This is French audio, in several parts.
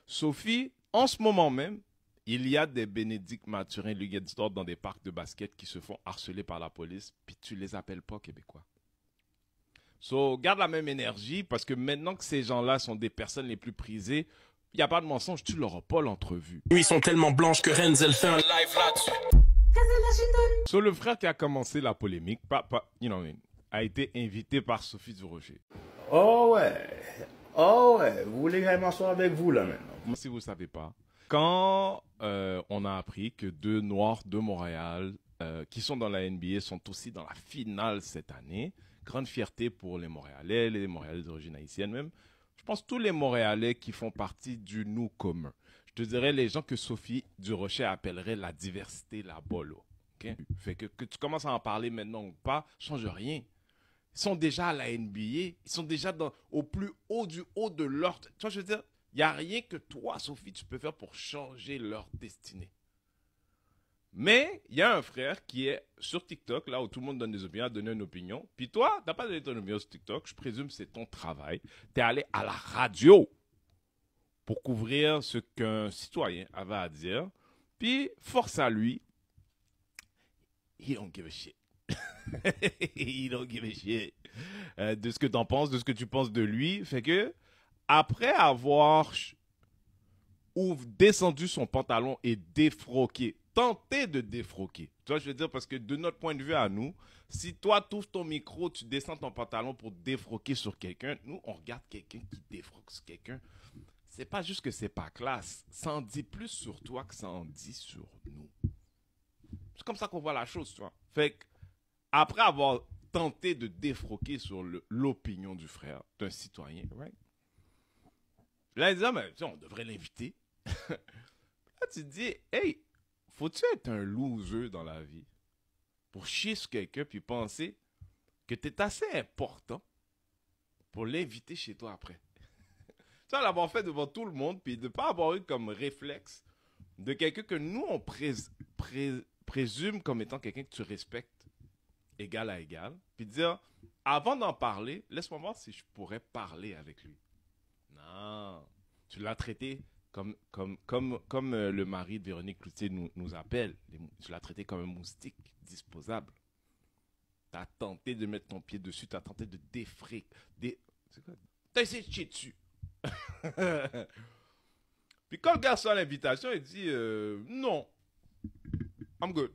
Sophie, en ce moment même, il y a des Bénédicte Mathurin, Luguet-Distort dans des parcs de basket qui se font harceler par la police, puis tu les appelles pas québécois. So, garde la même énergie parce que maintenant que ces gens-là sont des personnes les plus prisées, il n'y a pas de mensonge, tu l'auras pas l'entrevue. Ils sont tellement blanches que Renzel fait un live là-dessus. So, le frère qui a commencé la polémique, a été invité par Sophie Durocher. Oh ouais, vous voulez que j'aille m'asseoir avec vous là maintenant? Si vous ne savez pas, quand on a appris que deux Noirs de Montréal qui sont dans la NBA sont aussi dans la finale cette année, grande fierté pour les Montréalais d'origine haïtienne même. Je pense tous les Montréalais qui font partie du nous commun. Je te dirais les gens que Sophie Durocher appellerait la diversité, la bolo. Okay? Fait que tu commences à en parler maintenant ou pas, change rien. Ils sont déjà à la NBA, ils sont déjà au plus haut du haut de leur... Tu vois, je veux dire, il n'y a rien que toi, Sophie, tu peux faire pour changer leur destinée. Mais il y a un frère qui est sur TikTok, là où tout le monde donne des opinions, a donné une opinion. Puis toi, tu n'as pas donné ton opinion sur TikTok, je présume que c'est ton travail. Tu es allé à la radio pour couvrir ce qu'un citoyen avait à dire. Puis, force à lui, he don't give a shit. He don't give a shit. De ce que tu en penses, de ce que tu penses de lui. Fait que, après avoir descendu son pantalon et défroqué, tenté de défroquer. Tu vois, je veux dire, parce que de notre point de vue à nous, si toi, tu ouvres ton micro, tu descends ton pantalon pour défroquer sur quelqu'un, nous, on regarde quelqu'un qui défroque sur quelqu'un. C'est pas juste que c'est pas classe. Ça en dit plus sur toi que ça en dit sur nous. C'est comme ça qu'on voit la chose, tu vois. Fait que, après avoir tenté de défroquer sur l'opinion du frère d'un citoyen, right? Là, il dit, mais, on devrait l'inviter. Là, tu te dis, hey, faut-tu être un loser dans la vie pour chier sur quelqu'un puis penser que tu es assez important pour l'inviter chez toi après? Tu vas l'avoir fait devant tout le monde puis de ne pas avoir eu comme réflexe de quelqu'un que nous, on présume comme étant quelqu'un que tu respectes égal à égal, puis de dire, avant d'en parler, laisse-moi voir si je pourrais parler avec lui. Non, tu l'as traité comme le mari de Véronique Cloutier nous appelle. Tu l'as traité comme un moustique disposable. Tu as tenté de mettre ton pied dessus, tu as tenté de défrayer. C'est quoi? Tu as essayé de chier dessus. Puis quand le gars reçoit l'invitation, il dit non, I'm good.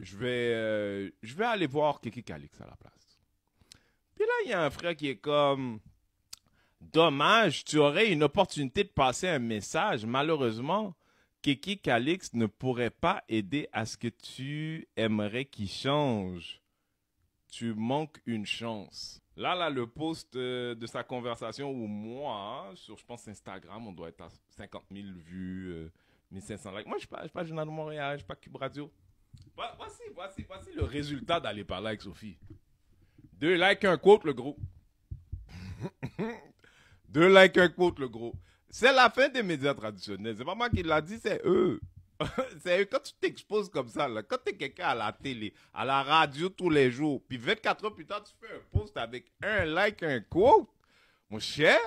Je vais aller voir Kiki Calix à la place. Puis là, il y a un frère qui est comme... Dommage, tu aurais une opportunité de passer un message. Malheureusement, Kiki Calix ne pourrait pas aider à ce que tu aimerais qu'il change. Tu manques une chance. Là, le post de sa conversation où moi, sur, je pense, Instagram, on doit être à 50 000 vues, 1500 likes. Moi, je ne suis pas Journal de Montréal, je ne suis pas Cube Radio. Voici le résultat d'aller parler avec Sophie. 2 likes, un quote, le gros. 2 likes, un quote, le gros. C'est la fin des médias traditionnels. C'est pas moi qui l'a dit, c'est eux. C'est eux. Quand tu t'exposes comme ça, là, quand t'es quelqu'un à la télé, à la radio tous les jours, puis 24 heures plus tard, tu fais un post avec 1 like, un quote, mon cher,